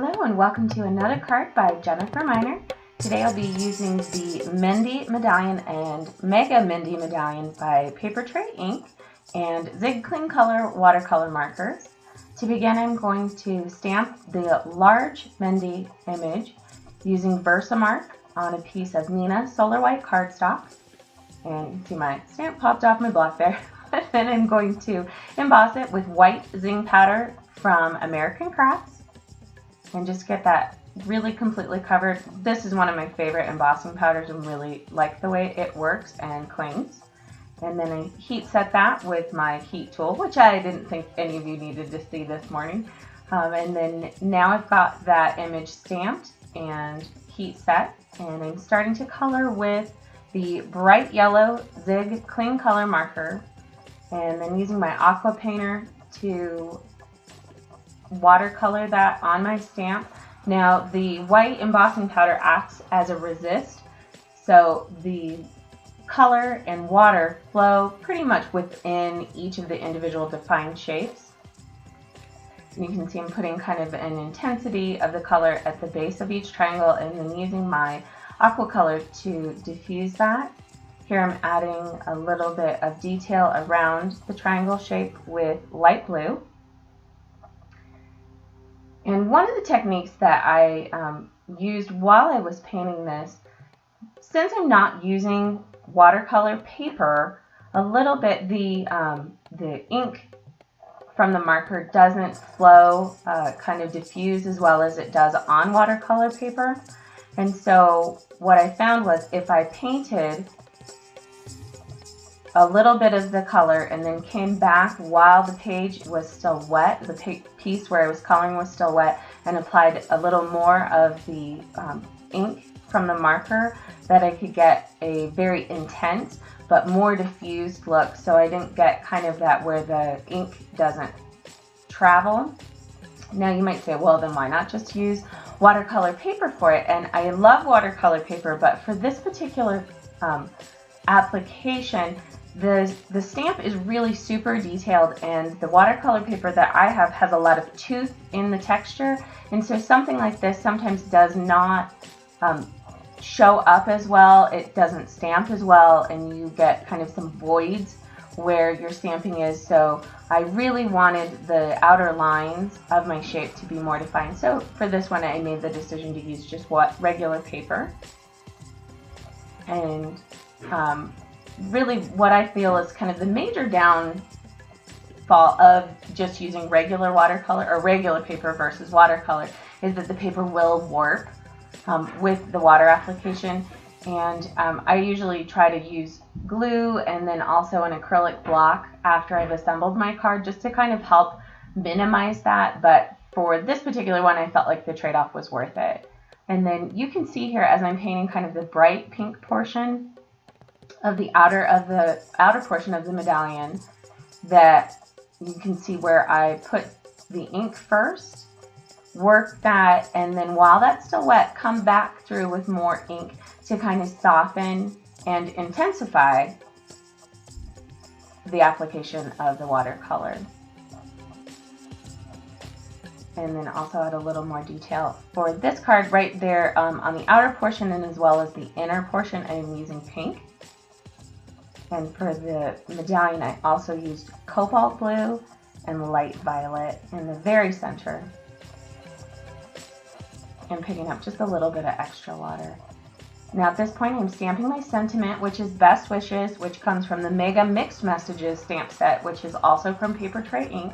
Hello and welcome to another card by Jennifer Miner. Today I'll be using the Mehndi Medallion and Mega Mehndi Medallion by Papertrey ink and Zig Clean Color watercolor markers. To begin, I'm going to stamp the large Mehndi image using Versamark on a piece of Neenah Solar White cardstock. And you can see my stamp popped off my block there. Then I'm going to emboss it with white zing powder from American Crafts and just get that really completely covered. This is one of my favorite embossing powders and really like the way it works and clings. And then I heat set that with my heat tool, which I didn't think any of you needed to see this morning. And then now I've got that image stamped and heat set, and I'm starting to color with the bright yellow Zig Clean Color marker, and then using my aqua painter to watercolor that on my stamp. Now the white embossing powder acts as a resist, so the color and water flow pretty much within each of the individual defined shapes. And you can see I'm putting kind of an intensity of the color at the base of each triangle and then using my aqua color to diffuse that. Here I'm adding a little bit of detail around the triangle shape with light blue. And one of the techniques that I used while I was painting this, since I'm not using watercolor paper, a little bit the ink from the marker doesn't flow, kind of diffuse as well as it does on watercolor paper. And so what I found was if I painted a little bit of the color and then came back while the page was still wet, the piece where I was coloring was still wet, and applied a little more of the ink from the marker, that I could get a very intense but more diffused look, so I didn't get kind of that where the ink doesn't travel. Now you might say, well, then why not just use watercolor paper for it? And I love watercolor paper, but for this particular application, the stamp is really super detailed, and the watercolor paper that I have has a lot of tooth in the texture, and so something like this sometimes does not show up as well. It doesn't stamp as well, and you get kind of some voids where your stamping is. So I really wanted the outer lines of my shape to be more defined. So for this one, I made the decision to use just regular paper. And really what I feel is kind of the major downfall of just using regular watercolor or regular paper versus watercolor is that the paper will warp with the water application. And I usually try to use glue and then also an acrylic block after I've assembled my card, just to kind of help minimize that. But for this particular one, I felt like the trade-off was worth it. And then you can see here as I'm painting kind of the bright pink portion of the outer portion of the medallion, that you can see where I put the ink first, work that, and then while that's still wet, come back through with more ink to kind of soften and intensify the application of the watercolor. And then also add a little more detail for this card right there on the outer portion, and as well as the inner portion, I'm using pink. And for the medallion, I also used cobalt blue and light violet in the very center, and picking up just a little bit of extra water. Now at this point, I'm stamping my sentiment, which is Best Wishes, which comes from the Mega Mixed Messages Stamp Set, which is also from Papertrey ink.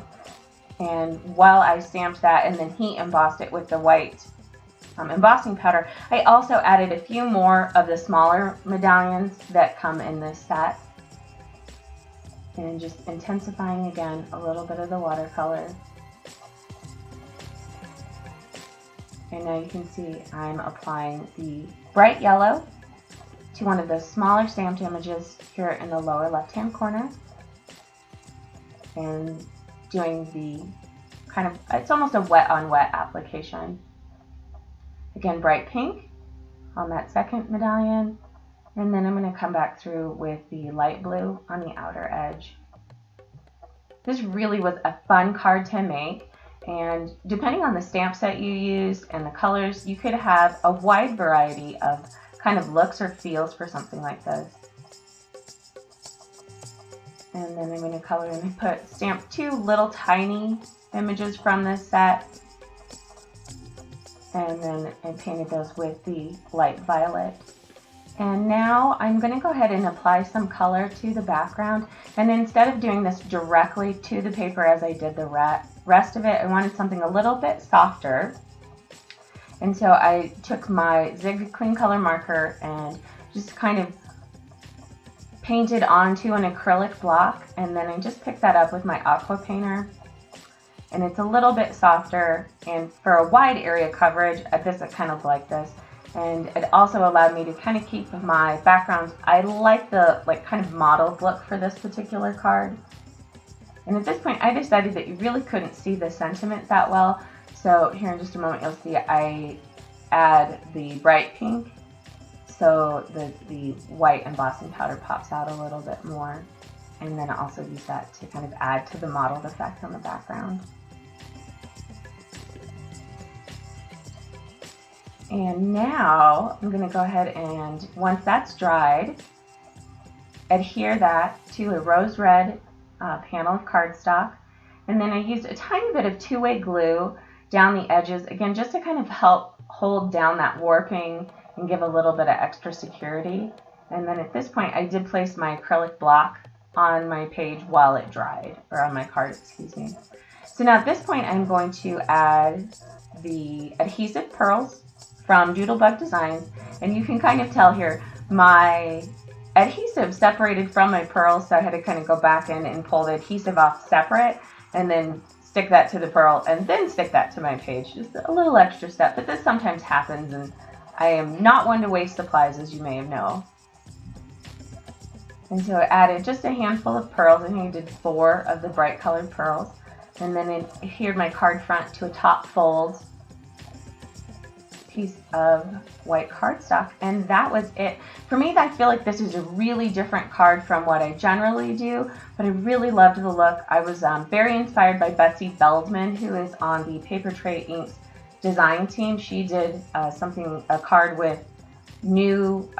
And while I stamped that and then heat embossed it with the white embossing powder, I also added a few more of the smaller medallions that come in this set, and just intensifying again a little bit of the watercolor. And now you can see I'm applying the bright yellow to one of the smaller stamped images here in the lower left-hand corner, and doing the kind of, it's almost a wet on wet application. Again, bright pink on that second medallion, and then I'm going to come back through with the light blue on the outer edge. This really was a fun card to make. And depending on the stamp set you used and the colors, you could have a wide variety of kind of looks or feels for something like this. And then I'm going to color and stamp 2 little tiny images from this set. And then I painted those with the light violet. And now I'm going to go ahead and apply some color to the background. And instead of doing this directly to the paper as I did the rest of it, I wanted something a little bit softer. And so I took my Zig Clean Color marker and just kind of painted onto an acrylic block. And then I just picked that up with my aqua painter. And it's a little bit softer. And for a wide area coverage, this I kind of like this. And it also allowed me to kind of keep my background. I like the kind of modeled look for this particular card. And at this point, I decided that you really couldn't see the sentiment that well. So here in just a moment, you'll see I add the bright pink. So the white embossing powder pops out a little bit more. And then I also use that to kind of add to the mottled effect on the background. And now I'm going to go ahead and, once that's dried, adhere that to a rose red panel of cardstock. And then I used a tiny bit of two-way glue down the edges, again, just to kind of help hold down that warping and give a little bit of extra security. And then at this point, I did place my acrylic block on my page while it dried, or on my card, excuse me. So now at this point, I'm going to add the adhesive pearls from Doodlebug Designs, and you can kind of tell here my adhesive separated from my pearls, so I had to kind of go back in and pull the adhesive off separate and then stick that to the pearl and then stick that to my page. Just a little extra step, but this sometimes happens, and I am not one to waste supplies, as you may know. And so I added just a handful of pearls. I think I did 4 of the bright colored pearls, and then I adhered my card front to a top fold piece of white cardstock, and that was it. For me, I feel like this is a really different card from what I generally do, but I really loved the look. I was very inspired by Betsy Feldman, who is on the Papertrey Inc. design team. She did a card with new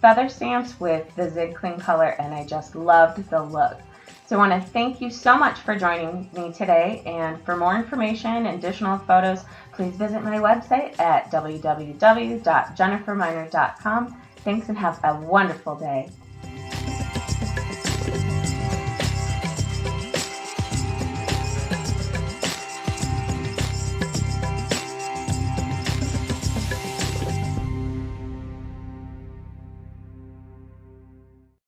feather stamps with the Zig Clean Color, and I just loved the look. So I want to thank you so much for joining me today, and for more information and additional photos, please visit my website at www.jenniferminer.com. Thanks and have a wonderful day.